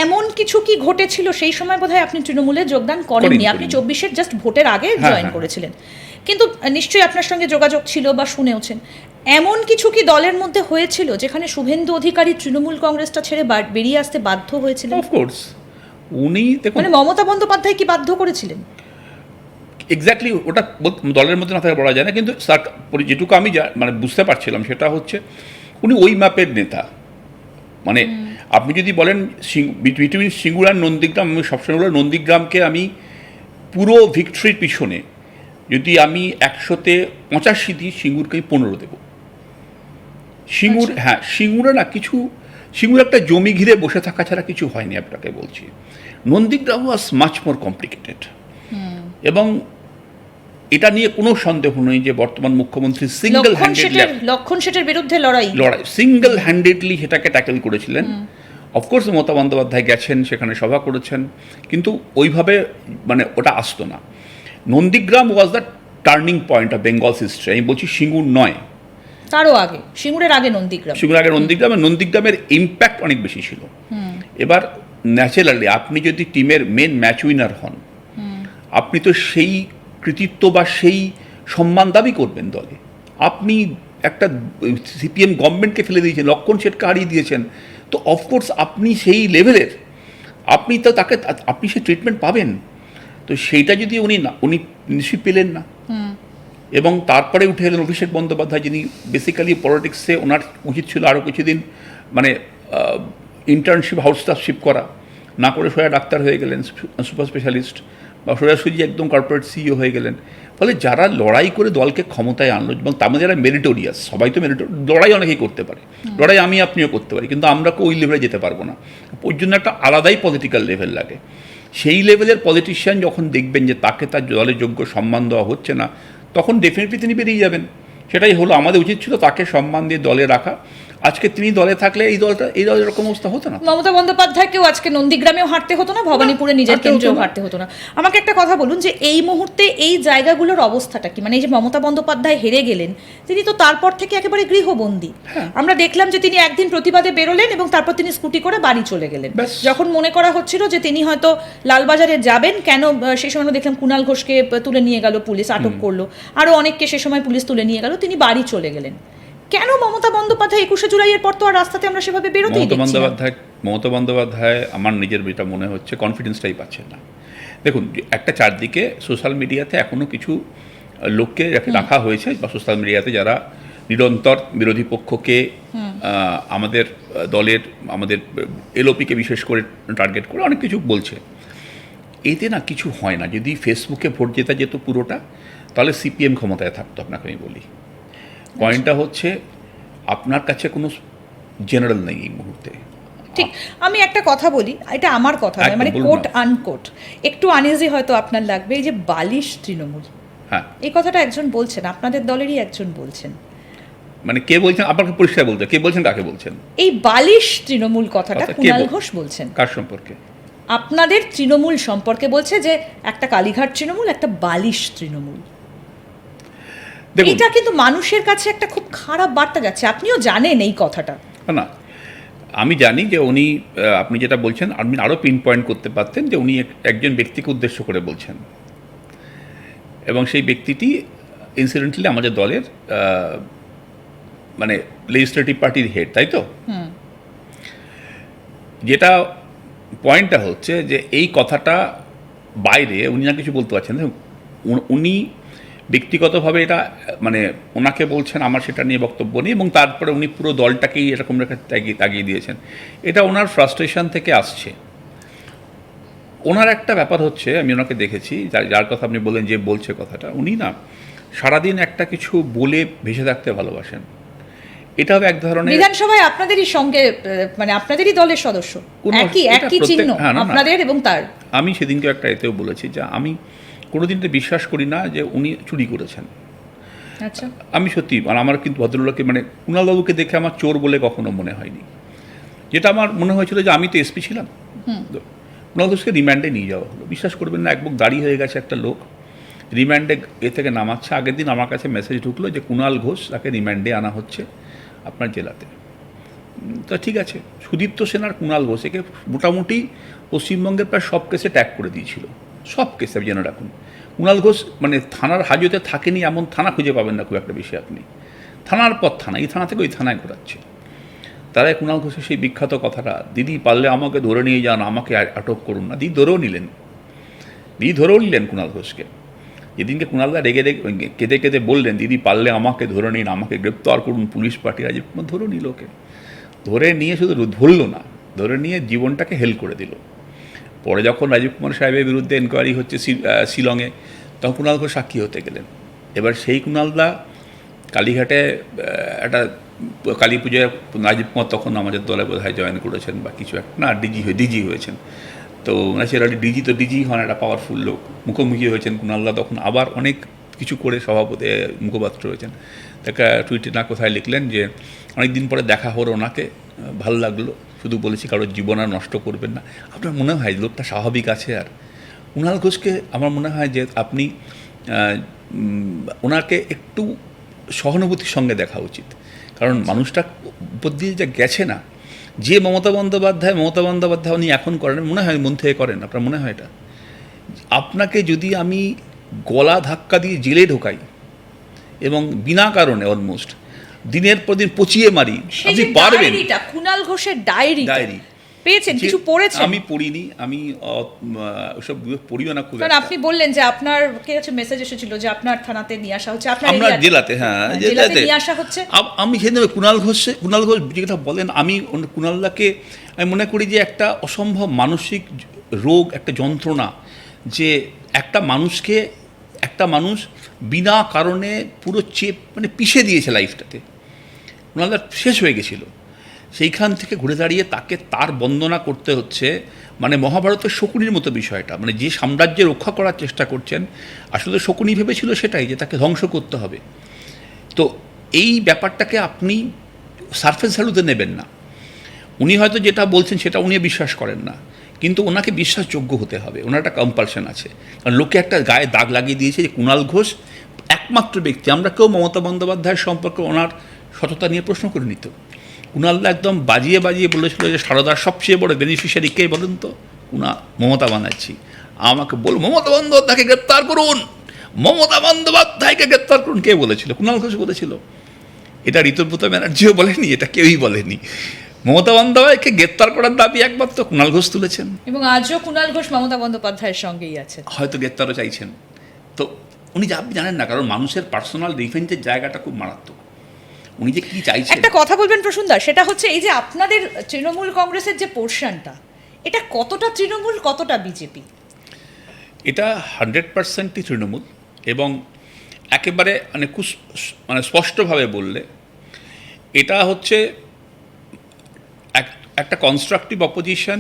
এমন কিছু কি ঘটেছিল সেই সময় বোধহয় আপনি তৃণমূলে যোগদান করেননি, আপনি 24-এর জাস্ট ভোটের আগে জয়েন করেছিলেন, কিন্তু নিশ্চয়ই আপনার সঙ্গে যোগাযোগ ছিল বা শুনেওছেন। এমন কিছু কি দলের মধ্যে হয়েছিল যেখানে শুভেন্দু অধিকারী তৃণমূল কংগ্রেসটা ছেড়ে বেরিয়ে আসতে বাধ্য হয়েছিলেন? অফকোর্স উনি মানে মমতা বন্দ্যোপাধ্যায় কি বাধ্য করেছিলেন? এক্স্যাক্টলি ওটা দলের মধ্যে না থাকা বলা যায় না, কিন্তু যেটুকু আমি মানে বুঝতে পারছিলাম সেটা হচ্ছে উনি ওই ম্যাপের নেতা। মানে আপনি যদি বলেন বিটুইন সিঙ্গুর আর নন্দীগ্রাম, আমি সবসময় বলি নন্দীগ্রামকে আমি পুরো ভিক্টরির পিছনে যদি আমি 100-তে 85 দিই, সিঙ্গুরকে আমি 15 দেবো। সিঙ্গুর, হ্যাঁ, সিঙ্গুরে না কিছু, সিঙ্গুর একটা জমি ঘিরে বসে থাকা ছাড়া কিছু হয়নি, আপনাকে বলছি। নন্দীগ্রাম ওয়াজ মাচ মোর কমপ্লিকেটেড, এবং এটা নিয়ে কোনো সন্দেহ নেই যে বর্তমান মুখ্যমন্ত্রী লক্ষণ শেঠের বিরুদ্ধে লড়াই সিঙ্গেল হ্যান্ডেডলি সেটাকে ট্যাকেল করেছিলেন। অফকোর্স মমতা বন্দ্যোপাধ্যায় গেছেন, সেখানে সভা করেছেন, কিন্তু ওইভাবে মানে ওটা আসতো না। Nandigram was the turning point of Bengal's history. আমি বলছি সিঙ্গুর নয়, তারও আগে, সিঙ্গুরের আগে নন্দীগ্রাম, সিঙ্গুরের আগে নন্দীগ্রাম। নন্দীগ্রামের ইম্প্যাক্ট অনেক বেশি ছিল। এবার ন্যাচারালি আপনি যদি টিমের মেন ম্যাচ উইনার হন, আপনি তো সেই কৃতিত্ব বা সেই সম্মান দাবি করবেন দলে। আপনি একটা সিপিএম গভর্নমেন্টকে ফেলে দিয়েছেন, লক্ষণ শেঠকে হারিয়ে দিয়েছেন, তো অফকোর্স আপনি সেই লেভেলের, আপনি তো তাকে, আপনি সেই ট্রিটমেন্ট পাবেন। তো সেইটা যদি উনি নিশ্চয়ই পেলেন না। এবং তারপরে উঠে এলেন অভিষেক বন্দ্যোপাধ্যায়, যিনি বেসিক্যালি পলিটিক্সে ওনার উচিত ছিল আরও কিছুদিন মানে ইন্টার্নশিপ, হাউস স্টাফশিপ করা, না করে সোজা ডাক্তার হয়ে গেলেন, সুপার স্পেশালিস্ট, বা সোজাসুজি একদম কর্পোরেট সিইও হয়ে গেলেন। ফলে যারা লড়াই করে দলকে ক্ষমতায় আনলো, এবং তার মধ্যে যারা মেরিটোরিয়াস, সবাই তো লড়াই অনেকেই করতে পারে, লড়াই আমি আপনিও করতে পারি, কিন্তু আমরা ওই লেভেলে যেতে পারবো না। ওই জন্য একটা আলাদাই পলিটিক্যাল লেভেল লাগে। সেই লেভেলের পলিটিশিয়ান যখন দেখবেন যে তাকে তার দলের যোগ্য সম্মান দেওয়া হচ্ছে না, তখন ডেফিনেটলি তিনি বেরিয়ে যাবেন। সেটাই হলো, আমাদের উচিত ছিল তাকে সম্মান দিয়ে দলে রাখা। আজকে তিনি দলে থাকলে এই দলের এরকম অবস্থা হতো না। মমতা বন্দ্যোপাধ্যায়কেও আজকে নন্দীগ্রামেও হাঁটতে হতো না, ভবানীপুরে নিজের কেন্দ্রেও হাঁটতে হতো না। আমাকে একটা কথা বলুন যে এই মুহূর্তে এই জায়গাগুলোর অবস্থাটা কি? মানে এই যে মমতা বন্দ্যোপাধ্যায় হেরে গেলেন, তিনি তো তারপর থেকে একেবারে গৃহবন্দী। আমরা দেখলাম যে তিনি একদিন প্রতিবাদে বেরোলেন এবং তারপর তিনি স্কুটি করে বাড়ি চলে গেলেন। যখন মনে করা হচ্ছিল যে তিনি হয়তো লালবাজারে যাবেন, কেন সেই সময় দেখলাম কুণাল ঘোষকে তুলে নিয়ে গেল পুলিশ, আটক করলো, আরও অনেককে সে সময় পুলিশ তুলে নিয়ে গেল, তিনি বাড়ি চলে গেলেন। কেন মমতা বন্দ্যোপাধ্যায় 21শে জুলাইয়ের পর তো আর রাস্তাতে আমরা সেভাবে বেরোতেই দেখছি না। মমতা বন্দ্যোপাধ্যায় আমার নিজের যেটা মনে হচ্ছে কনফিডেন্সটাই পাচ্ছেন না। দেখুন, একটা চারদিকে সোশ্যাল মিডিয়াতে এখনও কিছু লোককে রাখা হয়েছে, বা সোশ্যাল মিডিয়াতে যারা নিরন্তর বিরোধী পক্ষকে, আমাদের দলের, আমাদের এলওপিকে বিশেষ করে টার্গেট করে অনেক কিছু বলছে। এতে না কিছু হয় না। যদি ফেসবুকে ভোট জেতা যেত পুরোটা, তাহলে সিপিএম ক্ষমতায় থাকতো। আপনাকে আমি বলি, পয়েন্টটা হচ্ছে আপনার কাছে কোনো জেনারেল নেই এই মুহূর্তে। ঠিক, আমি একটা কথা বলি, এটা আমার কথা নয়, মানে কোট আনকোট, একটু আনইজি হয়তো আপনার লাগবে, এই যে বালিশ তৃণমূল, হ্যাঁ, এই কথাটা একজন বলছেন, আপনাদের দলেরই একজন বলছেন। মানে কে বলছেন? আপনাকে পরিষ্কার বলতে, কে বলছেন, কাকে বলছেন? এই বালিশ তৃণমূল কথাটা কুণাল ঘোষ বলছেন। কার সম্পর্কে? আপনাদের তৃণমূল সম্পর্কে বলছে যে একটা কালীঘাট তৃণমূল, একটা বালিশ তৃণমূল। এটা কিন্তু মানুষের কাছে একটা খুব খারাপ বার্তা যাচ্ছে, আপনিও জানেন এই কথাটা। না, আমি জানি যে উনি, আপনি যেটা বলছেন, আপনি আরও পিন পয়েন্ট করতে পারতেন যে উনি একজন ব্যক্তিকে উদ্দেশ্য করে বলছেন, এবং সেই ব্যক্তিটি ইনসিডেন্টালি আমাদের দলের মানে লেজিসলেটিভ পার্টির হেড, তাই তো? যেটা পয়েন্টটা হচ্ছে যে এই কথাটা বাইরে উনি না কিছু বলতে পারছেন, উনি ব্যক্তিগতভাবে এটা মানে ওনাকে বলছেন, আমার সেটা নিয়ে বক্তব্য নেই, এবং তারপরে উনি পুরো দলটাকেই এরকম রেখে তাগিয়ে দিয়েছেন। এটা ওনার ফ্রাস্ট্রেশন থেকে আসছে। ওনার একটা ব্যাপার হচ্ছে, আমি ওনাকে দেখেছি, যার কথা আপনি বললেন যে বলছে কথাটা, উনি না সারাদিন একটা কিছু বলে ভেসে থাকতে ভালোবাসেন। এটাও এক ধরনের, বিধানসভায় আপনাদেরই সঙ্গে, মানে আপনাদেরই দলের সদস্য, একই চিহ্ন আপনাদের এবং তার। আমি সেদিনকে একটা এতেও বলেছি যে আমি কোনোদিন তো বিশ্বাস করি না যে উনি চুরি করেছেন। আচ্ছা, আমি সত্যি, মানে আমার কিন্তু ভদ্রলোককে, মানে কুণালবাবুকে দেখে আমার চোর বলে কখনো মনে হয়নি। যেটা আমার মনে হয়েছিল যে আমি তো এসপি ছিলাম, কুণাল ঘোষকে রিমান্ডে নিয়ে যাওয়া হলো। বিশ্বাস করবেন না, এক বুক দাঁড়িয়ে হয়ে গেছে একটা লোক, রিমান্ডে থেকে নামাচ্ছে। আগের দিন আমার কাছে মেসেজ ঢুকলো যে কুণাল ঘোষ, তাকে রিমান্ডে আনা হচ্ছে আপনার জেলাতে। তা ঠিক আছে, সুদীপ্ত সেন আর কুণাল ঘোষ একে মোটামুটি পশ্চিমবঙ্গের প্রায় সব কেসে ট্যাগ করে দিয়েছিল, সব কেসে জেনে রাখুন। কুণাল ঘোষ মানে থানার হাজতে থাকেনি এমন থানা খুঁজে পাবেন না খুব একটা বেশি আপনি, থানার পর থানা, এই থানা থেকে ওই থানায় ঘোরাচ্ছে। তারাই কুণাল ঘোষের সেই বিখ্যাত কথাটা, দিদি পারলে আমাকে ধরে নিয়ে যান, আমাকে আটক করুন না, দিদি ধরেও নিলেন কুণাল ঘোষকে। যেদিনকে কুণালদা রেগে কেঁদে কেঁদে বললেন দিদি পারলে আমাকে ধরে নিন, আমাকে গ্রেপ্তার করুন, পুলিশ পার্টি রাজীব কুমার ধরেও নিল ওকে। ধরে নিয়ে শুধু ধরল না, ধরে নিয়ে জীবনটাকে হেল করে দিল। পরে যখন রাজীব কুমার সাহেবের বিরুদ্ধে এনকোয়ারি হচ্ছে শিলংয়ে, তখন কুণাল ঘোষ সাক্ষী হতে গেলেন। এবার সেই কুণালদা কালীঘাটে একটা কালী পুজোয় রাজীব কুমার তখন আমাদের দলে বোধহয় জয়েন করেছেন বা কিছু একটা, না ডিজি হয়েছেন। তো ন্যাচারালি ডিজি হন, একটা পাওয়ারফুল লোক, মুখোমুখি হয়েছেন কুণালদা, তখন আবার অনেক কিছু করে সভাপতি মুখপাত্র হয়েছেন। তাকে টুইটে না কোথায় লিখলেন যে অনেক দিন পরে দেখা হলো ওনাকে, ভালো লাগলো, শুধু বলেছি কারোর জীবন আর নষ্ট করবেন না। আপনার মনে হয় লোকটা স্বাভাবিক আছে? আর কুণাল ঘোষকে আমার মনে হয় যে আপনি ওনাকে একটু সহানুভূতির সঙ্গে দেখা উচিত, কারণ মানুষটা উপর দিয়ে যা গেছে না, যে মমতা বন্দ্যোপাধ্যায় উনি এখন করেন, মনে হয় মন থেকে করেন, আপনার মনে হয় এটা? আপনাকে যদি আমি গলা ধাক্কা দিয়ে জেলে ঢোকাই এবং বিনা কারণে অলমোস্ট দিনের পর দিন পচিয়ে মারি, আপনি পারবেন? কুণাল ঘোষের ডায়েরি পেয়েছেন, কিছু পড়েছেন? আমি পড়িনি, আমি ওসব পড়িও না খুব। কারণ আপনি বললেন যে আপনার কাছে মেসেজ এসেছিল যে আপনার থানাতে নিয়ে আসা হচ্ছে, আপনার জেলাতে, হ্যাঁ জেলাতে নিয়ে আসা হচ্ছে। আমি সেদিন কুণাল ঘোষ যেটা বলেন, আমি কুণালদাকে আমি মনে করি যে একটা অসম্ভব মানসিক রোগ, একটা যন্ত্রণা, যে একটা মানুষ বিনা কারণে পুরো মানে পিষে দিয়েছে লাইফটাতে। কুণালদা শেষ হয়ে গেছিল, সেইখান থেকে ঘুরে দাঁড়িয়ে তাকে তার বন্দনা করতে হচ্ছে, মানে মহাভারতের শকুনির মতো বিষয়টা, মানে যে সাম্রাজ্য রক্ষা করার চেষ্টা করছেন, আসলে শকুনি ভেবেছিল সেটাই, যে তাকে ধ্বংস করতে হবে। তো এই ব্যাপারটাকে আপনি সারফেস ভ্যালুতে নেবেন না। উনি হয়তো যেটা বলছেন সেটা উনি বিশ্বাস করেন না, কিন্তু ওনাকে বিশ্বাসযোগ্য হতে হবে, ওনার একটা কম্পালশন আছে। কারণ লোকে একটা গায়ে দাগ লাগিয়ে দিয়েছে যে কুণাল ঘোষ একমাত্র ব্যক্তি, আমরা কেউ মমতা বন্দ্যোপাধ্যায়ের সম্পর্কে ওনার সততা নিয়ে প্রশ্ন করে নিত। কুণালদা একদম বাজিয়ে বলেছিল যে সারদার সবচেয়ে বড় বেনিফিশিয়ারি কে বলুন তো? মমতা বানাচ্ছি, আমাকে মমতা বন্দ্যোপাধ্যায়কে গ্রেপ্তার করুন, মমতা বন্দ্যোপাধ্যায়কে গ্রেপ্তার করুন। কে বলেছিল? কুণাল ঘোষ বলেছিল। এটা ঋতুব্রত ব্যানার্জিও বলেনি, এটা কেউই বলেনি। মমতা বন্দ্যোপাধ্যায়কে গ্রেপ্তার করার দাবি একমাত্র কুণাল ঘোষ তুলেছেন, এবং আজও কুণাল ঘোষ মমতা বন্দ্যোপাধ্যায়ের সঙ্গেই আছেন, হয়তো গ্রেপ্তারও চাইছেন। তো উনি যা আপনি জানেন না, কারণ মানুষের পার্সোনাল ডিফেন্সের জায়গাটা খুব মারাত্মক। উনি যে কী চাইছেন, একটা কথা বলবেন প্রসূনদা, সেটা হচ্ছে এই যে আপনাদের তৃণমূল কংগ্রেসের যে পোর্শনটা, এটা কতটা তৃণমূল, কতটা বিজেপি? এটা 100%ই তৃণমূল, এবং একেবারে মানে স্পষ্টভাবে বললে এটা হচ্ছে একটা কনস্ট্রাকটিভ অপোজিশন